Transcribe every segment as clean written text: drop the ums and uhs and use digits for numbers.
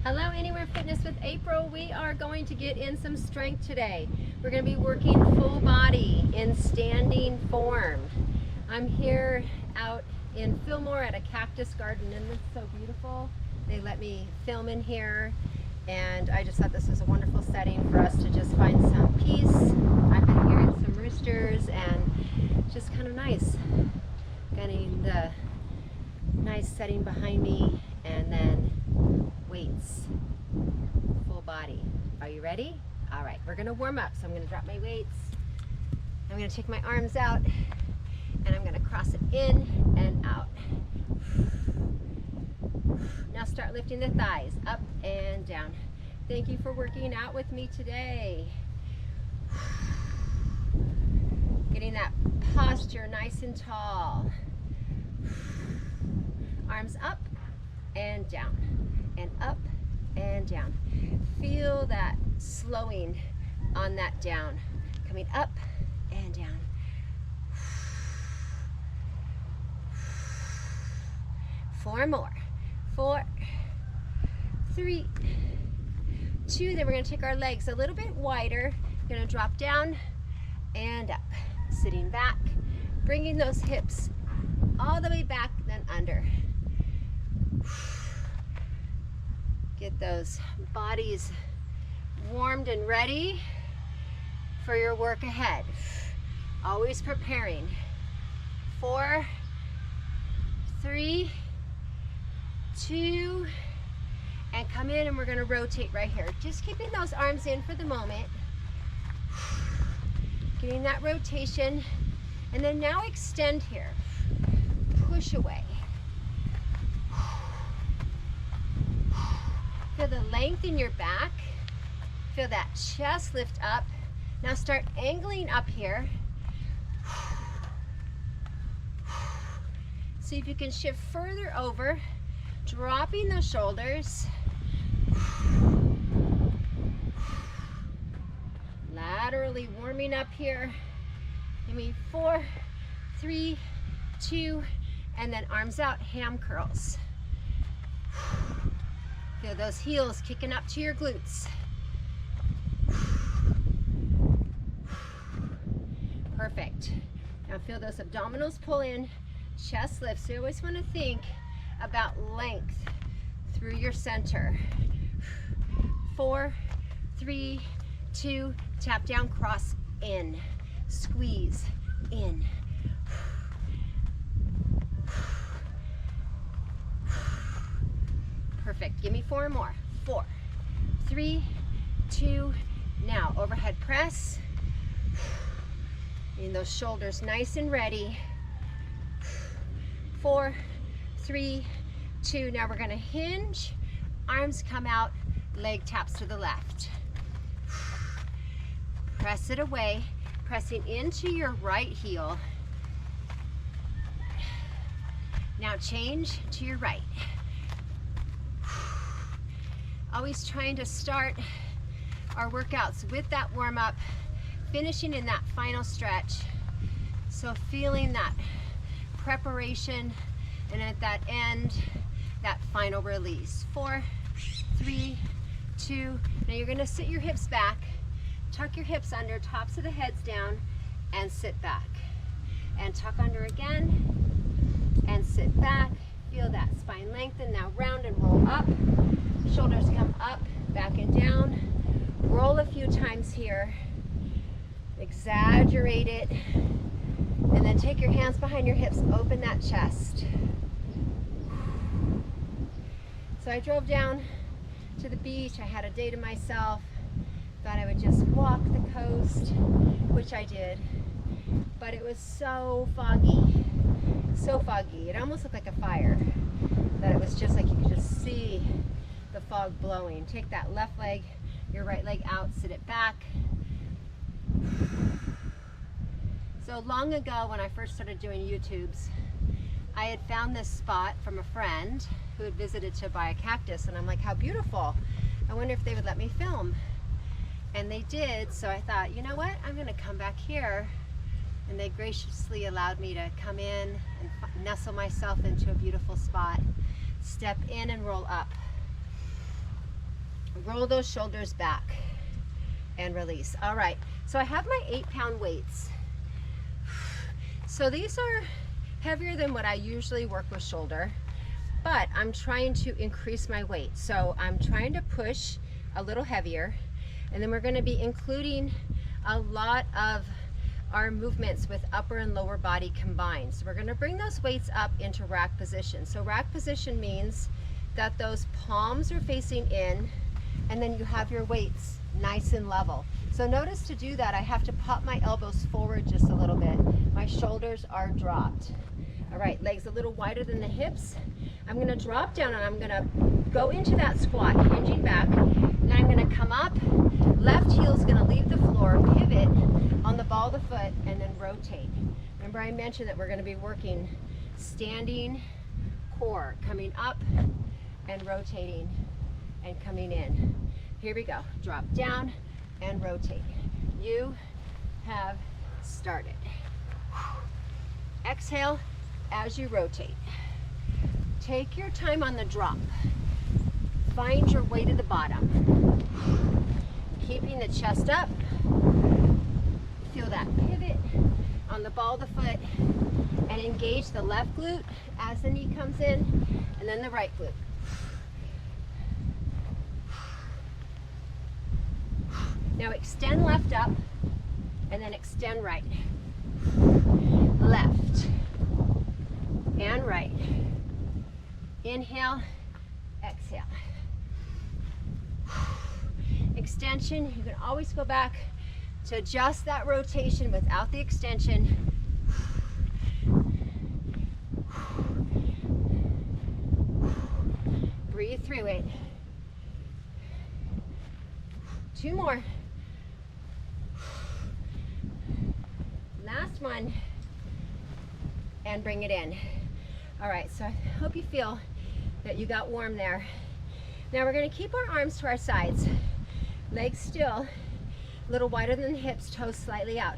Hello, Anywhere Fitness with April. We are going to get in some strength today. We're going to be working full body in standing form. I'm here out in Fillmore at a cactus garden, and it's so beautiful. They let me film in here, and I just thought this was a wonderful setting for us to just find some peace. I've been hearing some roosters, and just kind of nice. Getting the nice setting behind me, and then weights, full body. Are you ready? All right, we're gonna warm up. So I'm gonna drop my weights. I'm gonna take my arms out, and I'm gonna cross it in and out. Now start lifting the thighs up and down. Thank you for working out with me today. Getting that posture nice and tall. Arms up and down, and up and down. Feel that slowing on that down, coming up and down. 4 more. 4, 3, 2. Then we're going to take our legs a little bit wider. We're going to drop down and up, sitting back, bringing those hips all the way back, then under. Get those bodies warmed and ready for your work ahead. Always preparing. 4, 3, 2, and come in, and we're going to rotate right here. Just keeping those arms in for the moment. Getting that rotation, and then now extend here. Push away. Feel the length in your back. Feel that chest lift up. Now start angling up here. See if you can shift further over, dropping those shoulders. Laterally warming up here. Give me 4, 3, 2, and then arms out, ham curls. Feel those heels kicking up to your glutes. Perfect. Now feel those abdominals pull in, chest lifts. So you always want to think about length through your center. 4, 3, 2, tap down, cross in, squeeze in. Perfect. Give me 4 more. 4, 3, 2, now overhead press. Getting those shoulders nice and ready. 4, 3, 2. Now we're going to hinge. Arms come out, leg taps to the left. Press it away, pressing into your right heel. Now change to your right. Always trying to start our workouts with that warm up, finishing in that final stretch. So feeling that preparation, and at that end, that final release. 4, 3, 2. Now you're going to sit your hips back, tuck your hips under, tops of the heads down, and sit back. And tuck under again, and sit back. Feel that spine lengthen. Now round and roll up. Shoulders come up, back and down. Roll a few times here. Exaggerate it. And then take your hands behind your hips. Open that chest. So I drove down to the beach. I had a day to myself. Thought I would just walk the coast, which I did. But it was so foggy. So foggy. It almost looked like a fire. That it was just like you could just see the fog blowing. Take that left leg, your right leg out, sit it back. So long ago, when I first started doing YouTubes, I had found this spot from a friend who had visited to buy a cactus, and I'm like, how beautiful. I wonder if they would let me film. And they did, so I thought, you know what, I'm gonna come back here. And they graciously allowed me to come in and nestle myself into a beautiful spot, step in and roll up. roll those shoulders back and release. All right, so I have my 8-pound weights. So these are heavier than what I usually work with shoulder, but I'm trying to increase my weight. So I'm trying to push a little heavier, and then we're going to be including a lot of our movements with upper and lower body combined. So we're going to bring those weights up into rack position. So rack position means that those palms are facing in, and then you have your weights nice and level. So notice to do that, I have to pop my elbows forward just a little bit. My shoulders are dropped. All right, legs a little wider than the hips. I'm going to drop down and I'm going to go into that squat, hinging back. Then I'm going to come up. Left heel is going to leave the floor, pivot on the ball of the foot, and then rotate. Remember I mentioned that we're going to be working standing core, coming up and rotating and coming in. Here we go. Drop down and rotate. You have started. Exhale as you rotate. Take your time on the drop. Find your way to the bottom. Keeping the chest up. Feel that pivot on the ball of the foot, and engage the left glute as the knee comes in, and then the right glute. Now extend left up, and then extend right. Left and right. Inhale, exhale. Extension, you can always go back to just that rotation without the extension. Breathe through it. 2 more. Last one, and bring it in. All right, so I hope you feel that you got warm there. Now we're going to keep our arms to our sides, legs still, a little wider than the hips, toes slightly out.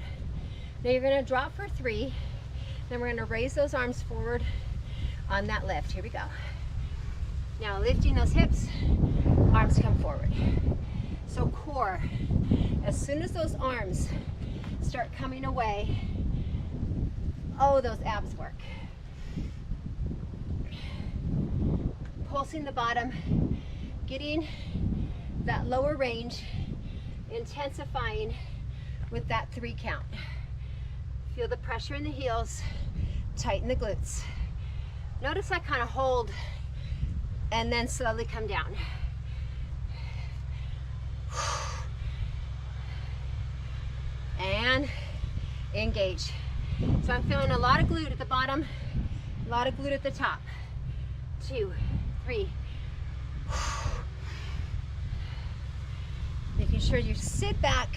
Now you're going to drop for 3, then we're going to raise those arms forward on that lift. Here we go. Now lifting those hips, arms come forward. So core, as soon as those arms start coming away, oh, those abs work. Pulsing the bottom, getting that lower range, intensifying with that 3 count. Feel the pressure in the heels, tighten the glutes. Notice I kind of hold and then slowly come down. And engage. So I'm feeling a lot of glute at the bottom, a lot of glute at the top. 2, 3. Making sure you sit back,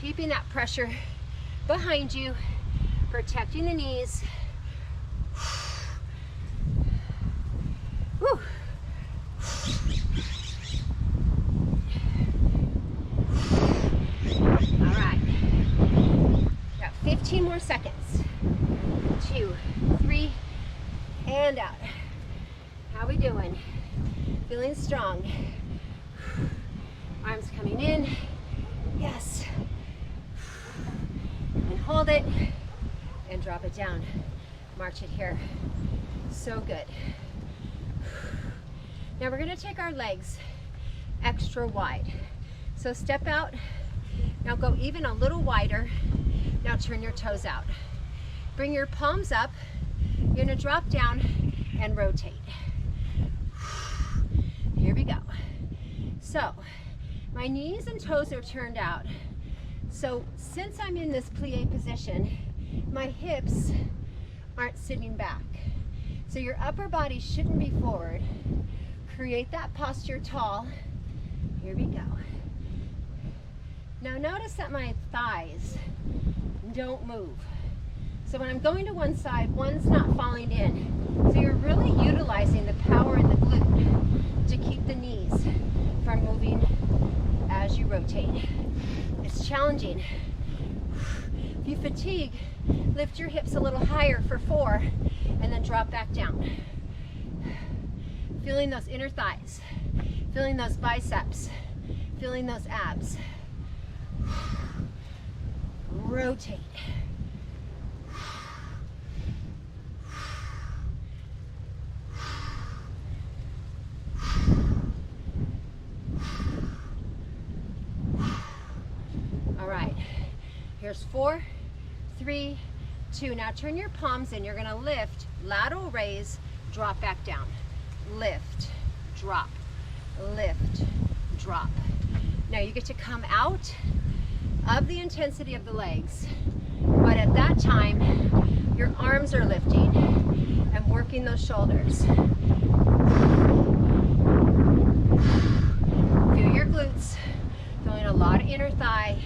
keeping that pressure behind you, protecting the knees. Whew. All right, got 15 more seconds. 2, 3, and out. How we doing? Feeling strong. Arms coming in. Yes. And hold it and drop it down. March it here. So good. Now we're going to take our legs extra wide. So step out. Now go even a little wider. Now turn your toes out. Bring your palms up. You're going to drop down and rotate. Here we go. So my knees and toes are turned out. So since I'm in this plie position, my hips aren't sitting back. So your upper body shouldn't be forward. Create that posture tall. Here we go. Now notice that my thighs don't move. So when I'm going to one side, one's not falling in. So you're really utilizing the power in the glute to keep the knees from moving as you rotate. It's challenging. If you fatigue, lift your hips a little higher for 4 and then drop back down. Feeling those inner thighs. Feeling those biceps, feeling those abs. Rotate. All right, here's 4, 3, 2. Now turn your palms in. You're gonna lift, lateral raise, drop back down. Lift, drop, lift, drop. Now you get to come out of the intensity of the legs, but at that time, your arms are lifting and working those shoulders. Feel your glutes, feeling a lot of inner thigh.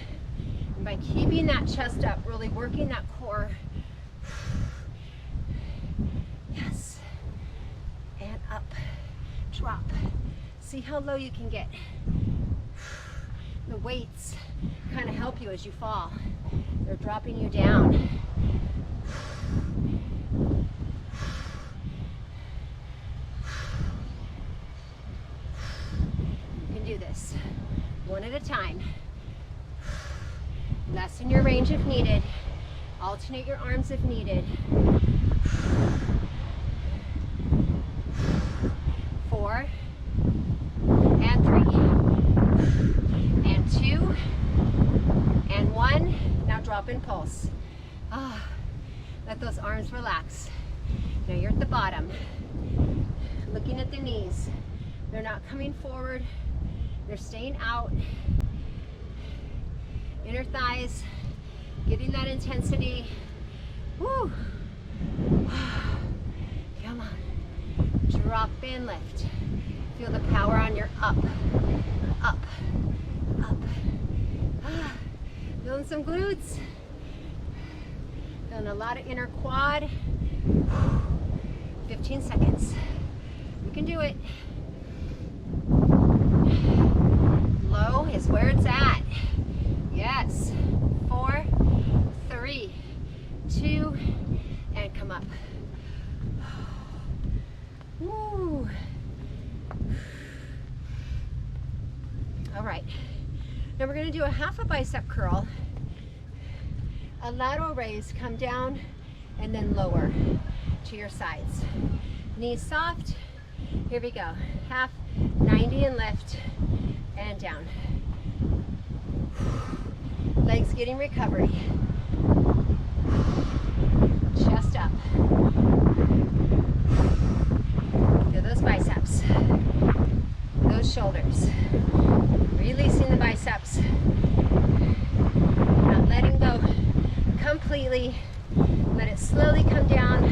And by keeping that chest up, really working that core. Yes. And up, drop. See how low you can get. The weights kind of help you as you fall. They're dropping you down. You can do this one at a time. Lessen your range if needed. Alternate your arms if needed. 4 and 3 and 2 and 1. Now drop and pulse. Let those arms relax. Now you're at the bottom, looking at the knees. They're not coming forward, they're staying out. Inner thighs, getting that intensity. Woo. Come on. Drop and lift. Feel the power on your up, up, up. Feeling some glutes. Feeling a lot of inner quad. 15 seconds. You can do it. Low is where it's at. Yes. 4, 3, 2, and come up. Woo. All right. Now we're going to do a half a bicep curl, a lateral raise, come down, and then lower to your sides. Knees soft. Here we go. Half, 90 and lift, and down. Legs getting recovery. Chest up. Feel those biceps. Those shoulders. Releasing the biceps. Not letting go completely. Let it slowly come down.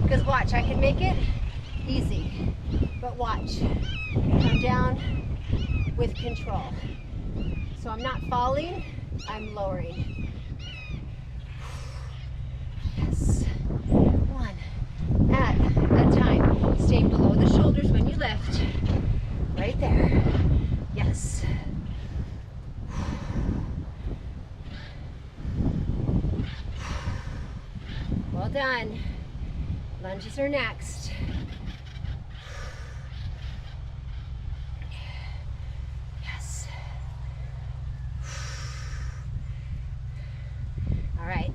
Because watch, I can make it easy. But watch. Come down with control. So I'm not falling, I'm lowering. Yes. 1 at a time. Stay below the shoulders when you lift. Right there. Yes. Well done. Lunges are next.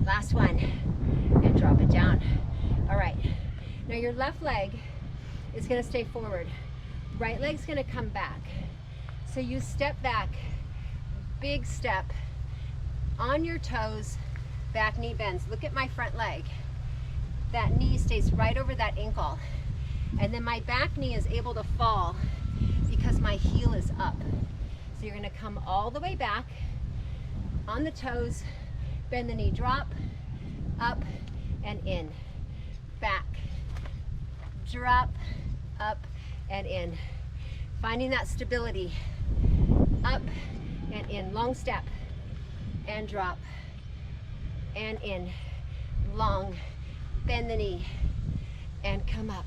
Last one, and drop it down. All right, now your left leg is gonna stay forward. Right leg's gonna come back. So you step back, big step, on your toes, back knee bends. Look at my front leg. That knee stays right over that ankle. And then my back knee is able to fall because my heel is up. So you're gonna come all the way back on the toes, bend the knee, drop, up and in, back, drop, up and in. Finding that stability, up and in, long step, and drop, and in, long, bend the knee, and come up.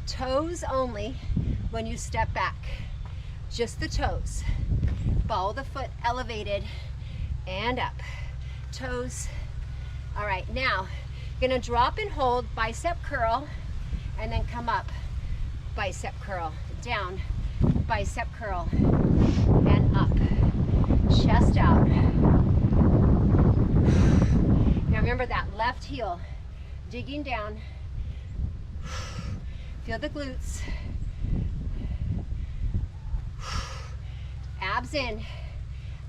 Toes only when you step back, just the toes. Ball of the foot elevated and up. Toes. All right, now gonna drop and hold, bicep curl, and then come up. bicep curl, down, bicep curl, and up, chest out. Now remember that left heel digging down. Feel the glutes. Abs in.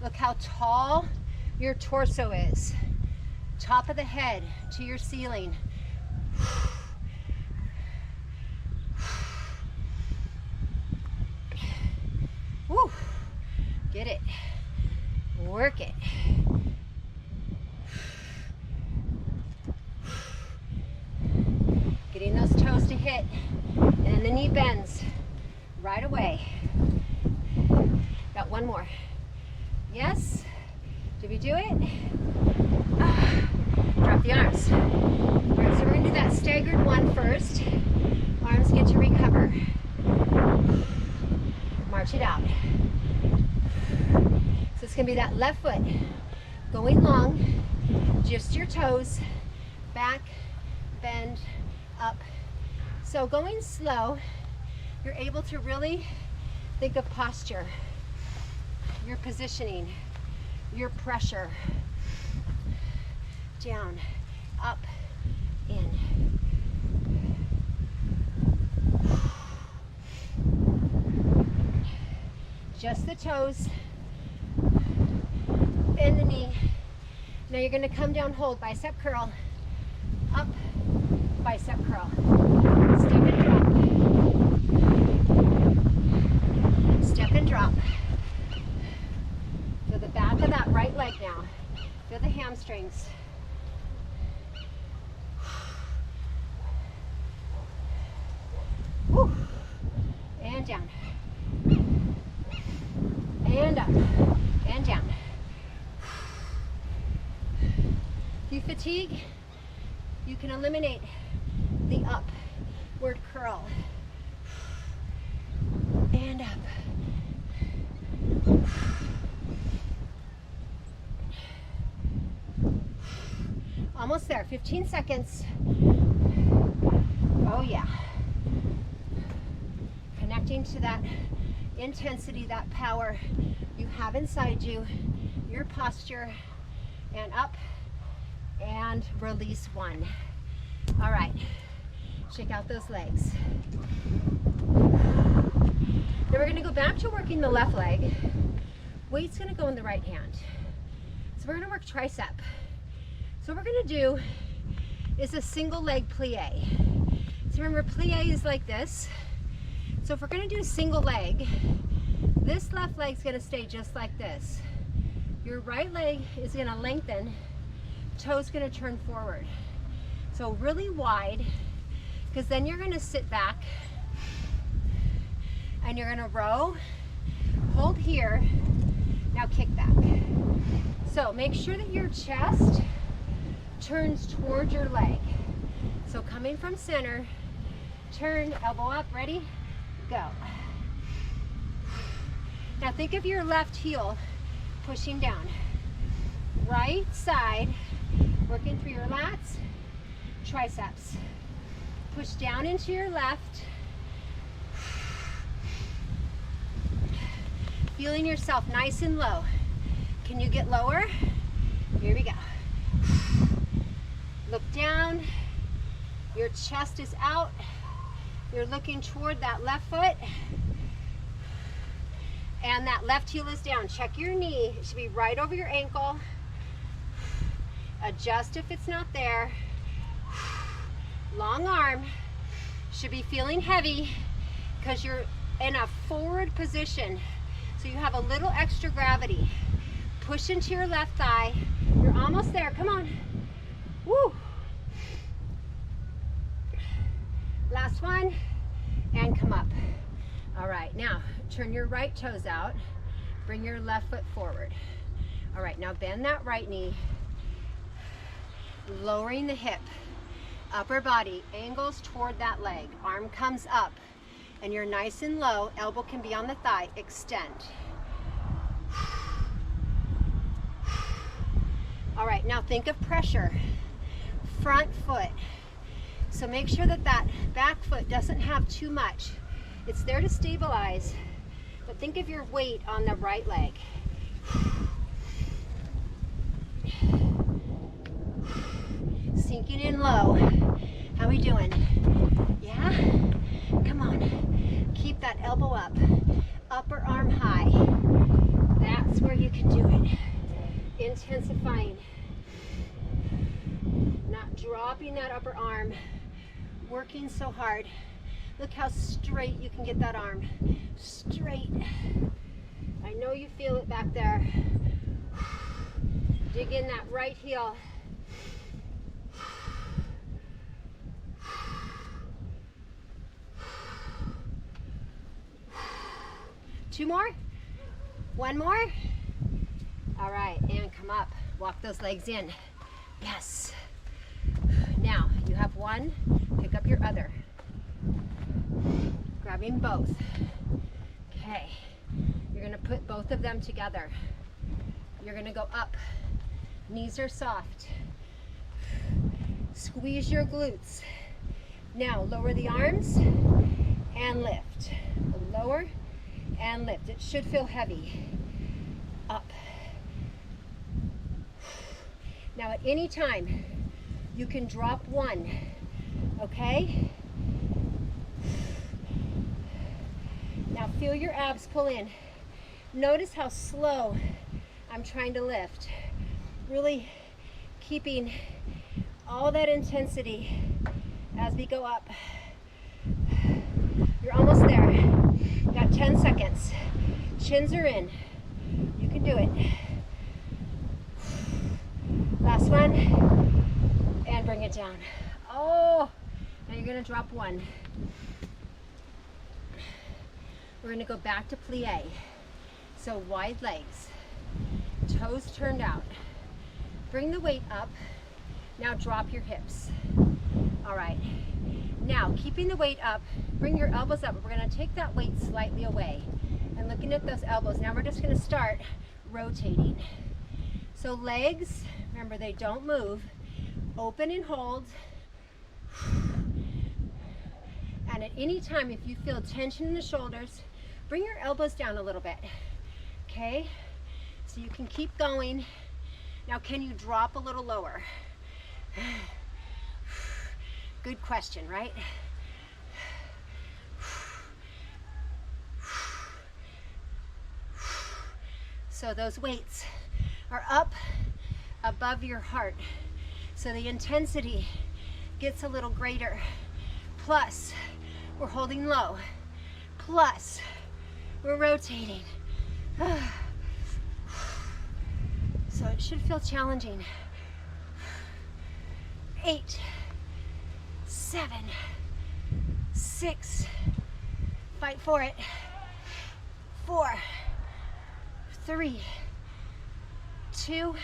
Look how tall your torso is. Top of the head to your ceiling. Woo. Get it. Work it. Getting those toes to hit, and then the knee bends right away. Got one more. Yes? Did we do it? Drop the arms. All right, so we're gonna do that staggered one first. Arms get to recover. March it out. So it's gonna be that left foot going long, just your toes, back, bend, up. So going slow, you're able to really think of posture, your positioning, your pressure. Down, up, in. Just the toes, bend the knee. Now you're gonna come down, hold, bicep curl, up, bicep curl. Step and drop. Step and drop. Feel the back of that right leg now. Feel the hamstrings. Woo. And down. And up. And down. If you fatigue, you can eliminate the upward curl. And up. Almost there, 15 seconds. Oh yeah. Connecting to that intensity, that power you have inside you, your posture, and up, and release one. All right, shake out those legs. Then we're gonna go back to working the left leg. Weight's gonna go in the right hand. So we're gonna work tricep. So what we're gonna do is a single leg plie. So remember, plie is like this. So if we're gonna do single leg, this left leg's gonna stay just like this. Your right leg is gonna lengthen, toes gonna turn forward. So really wide, because then you're gonna sit back and you're gonna row, hold here, now kick back. So make sure that your chest turns toward your leg. So coming from center, turn, elbow up, ready, go. Now think of your left heel pushing down. Right side, working through your lats, triceps. Push down into your left. Feeling yourself nice and low. Can you get lower? Here we go. Look down. Your chest is out. You're looking toward that left foot. And that left heel is down. Check your knee. It should be right over your ankle. Adjust if it's not there. Long arm. Should be feeling heavy because you're in a forward position. So you have a little extra gravity. Push into your left thigh. You're almost there. Come on. Woo. Last one. And come up. All right, now turn your right toes out. Bring your left foot forward. All right, now bend that right knee. Lowering the hip. Upper body angles toward that leg. Arm comes up. And you're nice and low. Elbow can be on the thigh. Extend. All right, now think of pressure. Front foot. So make sure that that back foot doesn't have too much It's there to stabilize, but think of your weight on the right leg. Sinking in low. How we doing? Yeah? Come on. Keep that elbow up. Upper arm high. That's where you can do it. Intensifying. Not dropping that upper arm. Working so hard. Look how straight you can get that arm. Straight. I know you feel it back there. Dig in that right heel. Two more? One more? All right, and come up. Walk those legs in. Yes. Now, you have one, pick up your other. Grabbing both. Okay. You're gonna put both of them together. You're gonna go up. Knees are soft. Squeeze your glutes. Now, lower the arms and lift. Lower and lift. It should feel heavy. Up. Now at any time, you can drop one, okay? Now feel your abs pull in. Notice how slow I'm trying to lift. Really keeping all that intensity as we go up. You're almost there. Got 10 seconds. Chins are in. You can do it. Last one. And bring it down. Oh, now you're gonna drop one. We're gonna go back to plie. So wide legs, toes turned out. Bring the weight up. Now drop your hips. All right. Now, keeping the weight up, bring your elbows up. We're gonna take that weight slightly away. And looking at those elbows, now we're just gonna start rotating. So legs, remember they don't move. Open and hold. And at any time, if you feel tension in the shoulders, bring your elbows down a little bit, okay? So you can keep going. Now, can you drop a little lower? Good question, right? So those weights are up above your heart. So the intensity gets a little greater. Plus, we're holding low. Plus, we're rotating. So it should feel challenging. 8, 7, 6, fight for it. 4, 3, 2,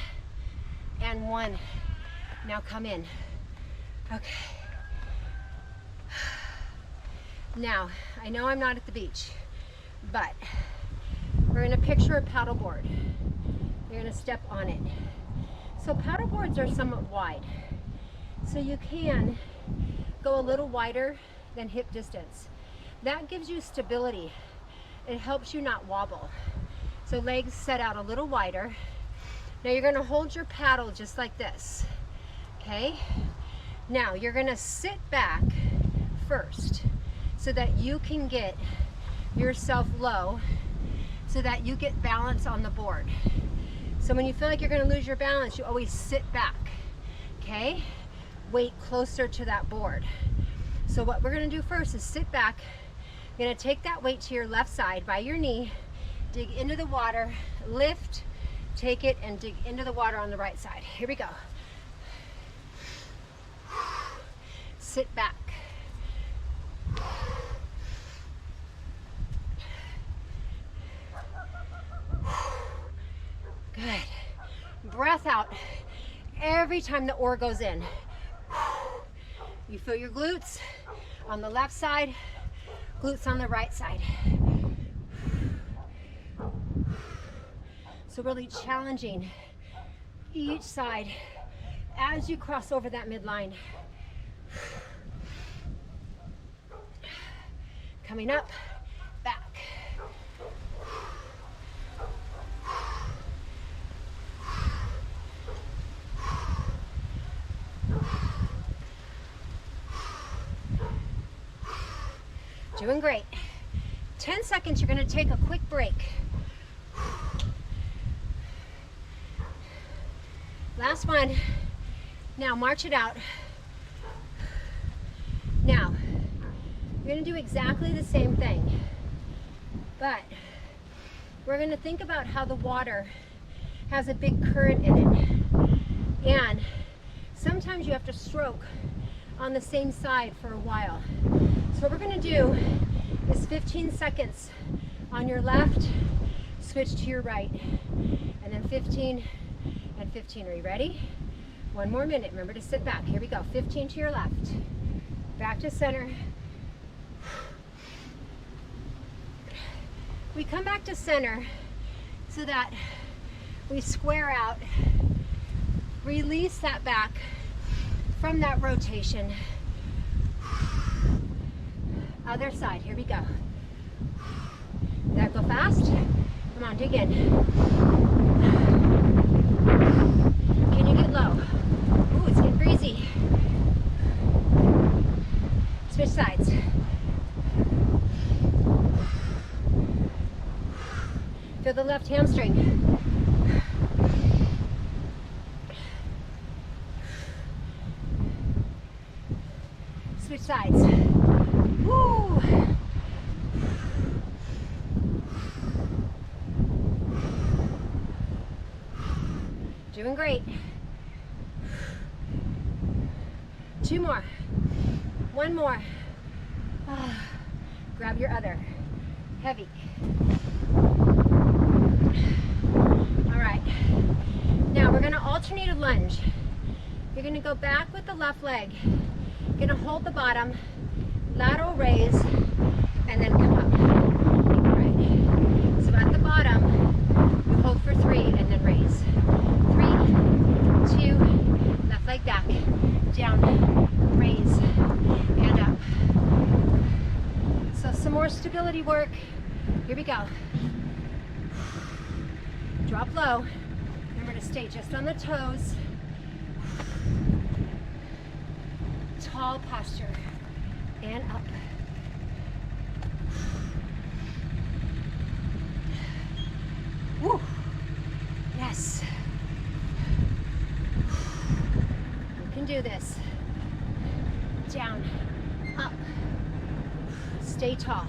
and 1. Now come in. Okay. Now, I know I'm not at the beach, but we're gonna picture a paddleboard. You're gonna step on it. So paddleboards are somewhat wide. So you can go a little wider than hip distance. That gives you stability. It helps you not wobble. So legs set out a little wider. Now you're gonna hold your paddle just like this, okay? Now you're gonna sit back first so that you can get yourself low so that you get balance on the board. So when you feel like you're gonna lose your balance, you always sit back, okay? Weight closer to that board. So what we're gonna do first is sit back. You're gonna take that weight to your left side by your knee, dig into the water, lift, take it and dig into the water on the right side. Here we go. Sit back. Good. Breath out every time the oar goes in. You feel your glutes on the left side, glutes on the right side. So really challenging each side as you cross over that midline. Coming up, Doing great. 10 seconds, you're gonna take a quick break. Last one. Now march it out. Now, you're gonna do exactly the same thing, but we're gonna think about how the water has a big current in it. And sometimes you have to stroke on the same side for a while. So what we're gonna do is 15 seconds on your left, switch to your right, and then 15 and 15. Are you ready? One more minute. Remember to sit back. Here we go. 15 to your left, back to center. We come back to center so that we square out, release that back from that rotation. Other side, here we go. Did that go fast? Come on, dig in. Can you get low? Ooh, it's getting breezy. Switch sides. Feel the left hamstring. Switch sides. Woo! Doing great. 2 more. 1 more. Grab your other. Heavy. All right. Now we're going to alternate a lunge. You're going to go back with the left leg. You're going to hold the bottom, lateral raise, and then come up. All right. So at the bottom, you hold for 3 and then raise. 3, 2, left leg back, down, raise, and up. So some more stability work. Here we go. Drop low. Remember to stay just on the toes. Tall posture. And up. Woo. Yes. You can do this. Down. Up. Stay tall.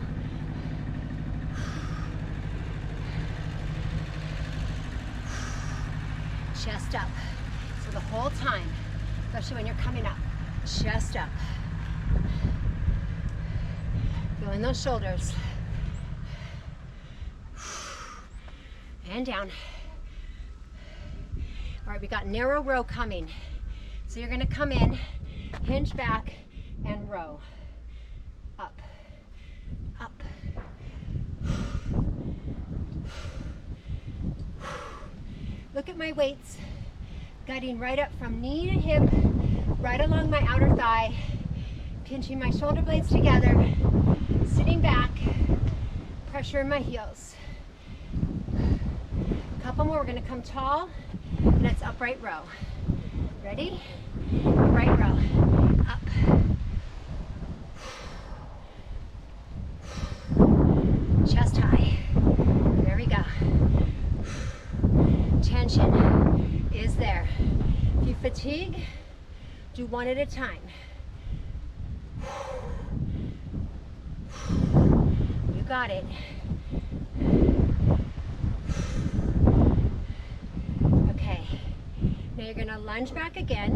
Chest up. So the whole time, especially when you're coming up, chest up. Feeling those shoulders. And down. All right, we got narrow row coming. So you're gonna come in, hinge back, and row. Up, up. Look at my weights, guiding right up from knee to hip, right along my outer thigh, pinching my shoulder blades together, sitting back, pressure in my heels. Couple more, we're gonna come tall, and that's upright row. Ready? Upright row, up. Chest high, there we go. Tension is there. If you fatigue, do 1 at a time. You got it. Okay, now you're gonna lunge back again,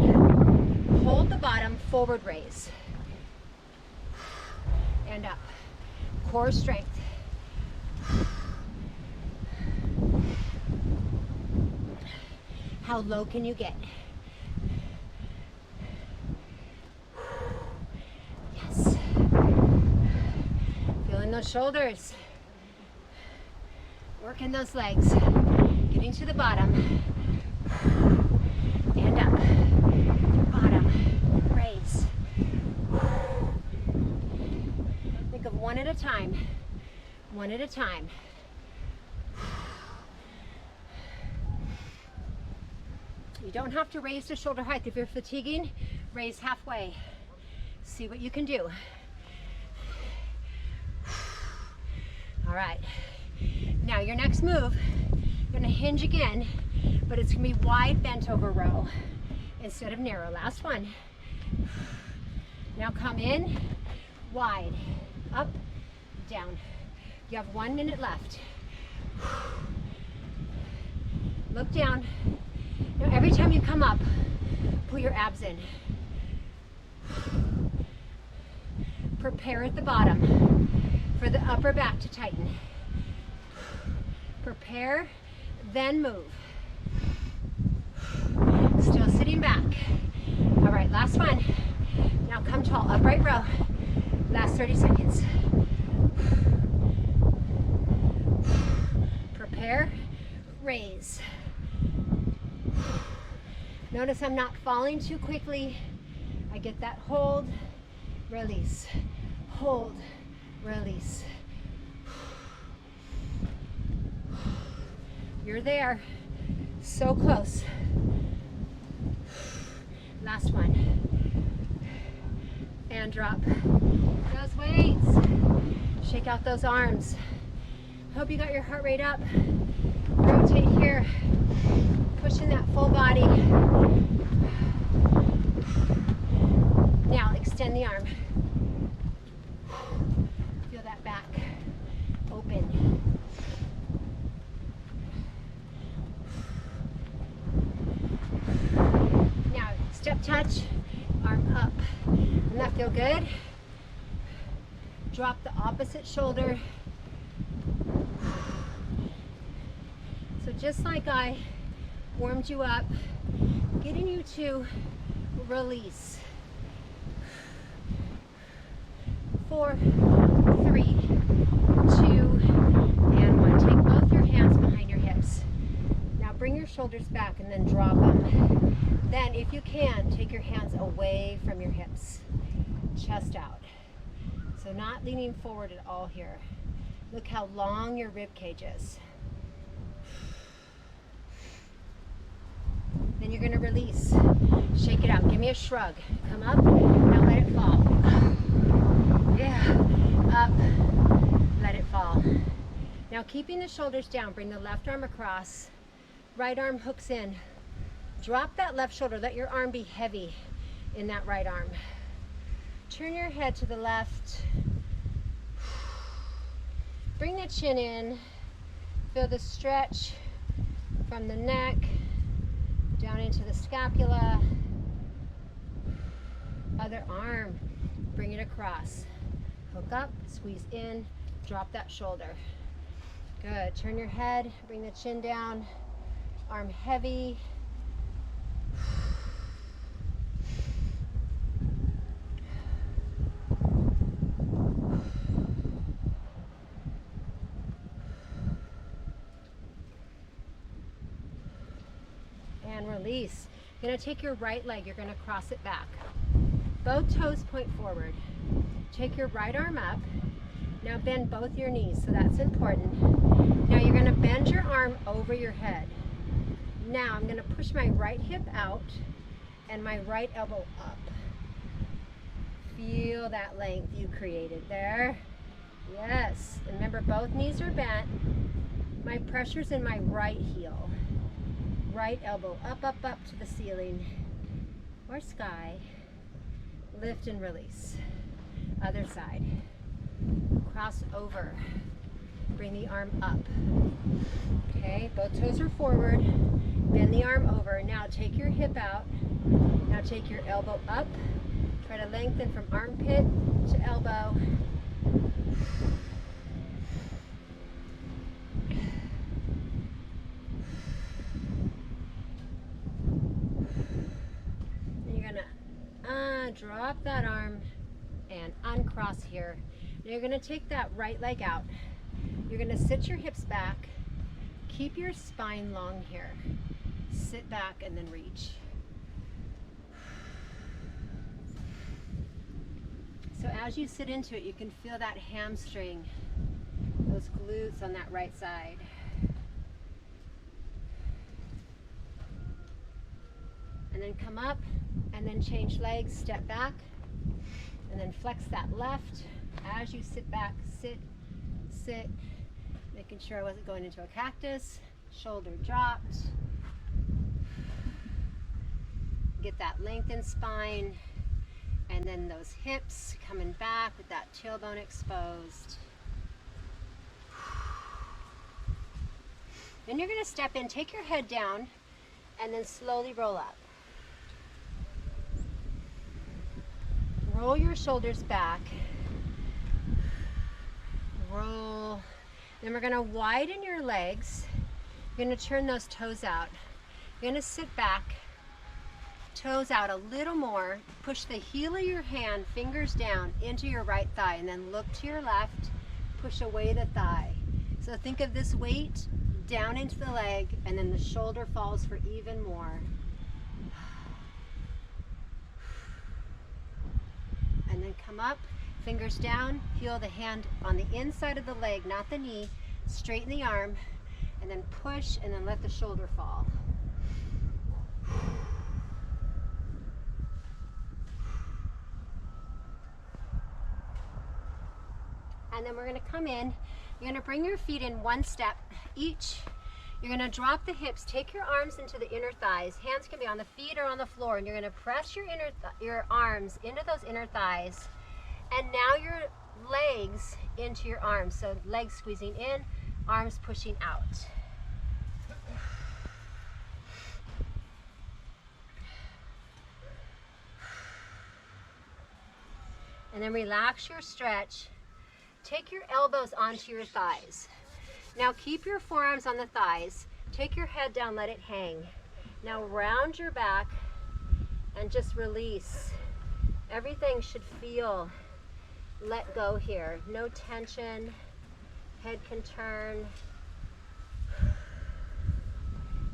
hold the bottom, forward raise, and up. Core strength. How low can you get? Yes. Feeling those shoulders. Working those legs. Getting to the bottom. And up. Bottom. Raise. Think of 1 at a time. 1 at a time. You don't have to raise to shoulder height. If you're fatiguing, raise halfway. See what you can do. right. Now your next move, you're gonna hinge again, but it's gonna be wide bent over row instead of narrow. Last one. Now come in, wide, up, down. You have 1 minute left. Look down. Now every time you come up, pull your abs in. Prepare at the bottom for the upper back to tighten. Prepare, then move. Still sitting back. All right, last one. Now come tall, upright row. Last 30 seconds. Prepare, raise. Notice I'm not falling too quickly. I get that hold, release, hold, release. You're there, so close. Last one. And drop those weights. Shake out those arms. Hope you got your heart rate up. Rotate here, pushing that full body. Now extend the arm. Feel that back open. Now step touch, arm up. Doesn't that feel good? Drop the opposite shoulder. So just like I warmed you up, getting you to release. 4, 3, 2, and 1. Take both your hands behind your hips. Now bring your shoulders back and then drop them. Then, if you can, take your hands away from your hips. Chest out. So not leaning forward at all here. Look how long your rib cage is. Then you're going to release. Shake it out. Give me a shrug. Come up. Now let it fall. Yeah. Up. Let it fall. Now keeping the shoulders down, bring the left arm across. Right arm hooks in. Drop that left shoulder. Let your arm be heavy in that right arm. Turn your head to the left. Bring the chin in. Feel the stretch from the neck down into the scapula. Other arm, bring it across. Hook up, squeeze in, drop that shoulder. Good. Turn your head, bring the chin down, arm heavy. And release. You're going to take your right leg, you're going to cross it back. Both toes point forward. Take your right arm up. Now bend both your knees, so that's important. Now you're going to bend your arm over your head. Now I'm going to push my right hip out and my right elbow up. Feel that length you created there. Yes. And remember, both knees are bent. My pressure's in my right heel. Right elbow up, up, up to the ceiling or sky. Lift and release. Other side. Cross over. Bring the arm up. Okay, both toes are forward. Bend the arm over. Now take your hip out. Now take your elbow up. Try to lengthen from armpit to elbow. Drop that arm and uncross here. Now you're going to take that right leg out. You're going to sit your hips back. Keep your spine long here. Sit back and then reach. So as you sit into it, you can feel that hamstring, those glutes on that right side. And then come up and then change legs, step back, and then flex that left. As you sit back, sit, sit, Making sure I wasn't going into a cactus. Shoulder dropped. Get that lengthened spine. And then those hips coming back with that tailbone exposed. Then you're going to step in, take your head down, and then slowly roll up. Roll your shoulders back. Roll. Then we're going to widen your legs. You're going to turn those toes out. You're going to sit back, toes out a little more. Push the heel of your hand, fingers down into your right thigh, and then look to your left. Push away the thigh. So think of this weight down into the leg, and then the shoulder falls for even more. And then come up, fingers down, heel the hand on the inside of the leg, not the knee. Straighten the arm, and then push, and then let the shoulder fall. And then we're going to come in. You're going to bring your feet in one step each. You're going to drop the hips, take your arms into the inner thighs. Hands can be on the feet or on the floor, and you're going to press your arms into those inner thighs. And now your legs into your arms. So legs squeezing in, arms pushing out. And then relax your stretch. Take your elbows onto your thighs. Now keep your forearms on the thighs. Take your head down, let it hang. Now round your back and just release. Everything should feel let go here. No tension. Head can turn.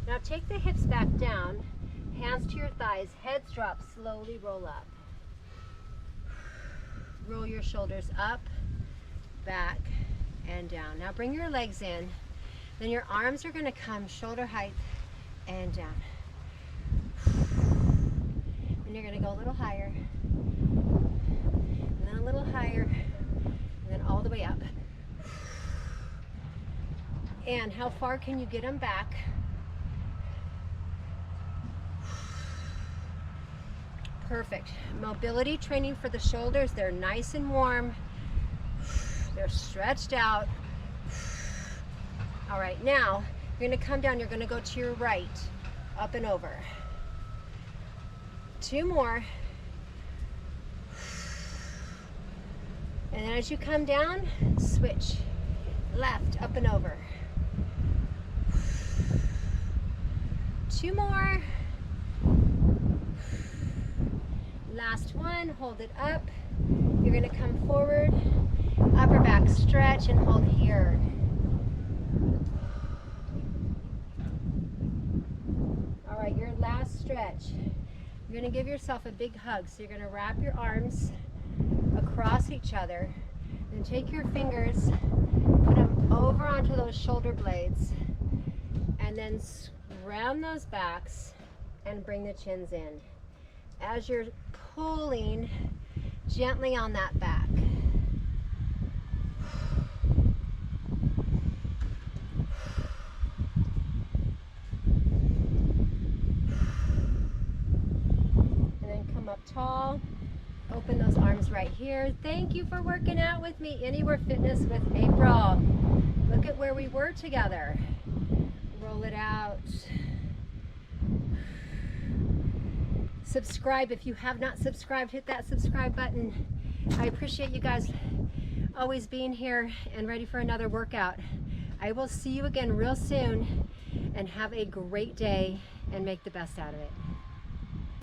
Now take the hips back down. Hands to your thighs. Heads drop. Slowly roll up. Roll your shoulders up, back, and down. Now bring your legs in. Then your arms are going to come shoulder height and down. And you're going to go a little higher, and then a little higher, and then all the way up. And how far can you get them back? Perfect. Mobility training for the shoulders. They're nice and warm. They're stretched out. All right, now you're going to come down. You're going to go to your right, up and over. 2 more. And then as you come down, switch. Left, up and over. 2 more. Last one, hold it up. You're going to come forward, upper back stretch, and hold here. All right, your last stretch. You're going to give yourself a big hug. So you're going to wrap your arms across each other, and take your fingers, put them over onto those shoulder blades, and then round those backs and bring the chins in. As you're pulling gently on that back. And then come up tall. Open those arms right here. Thank you for working out with me. Anywhere Fitness with April. Look at where we were together. Roll it out. Subscribe if you have not subscribed. Hit that subscribe button. I appreciate you guys always being here and ready for another workout. I will see you again real soon, and have a great day and make the best out of it.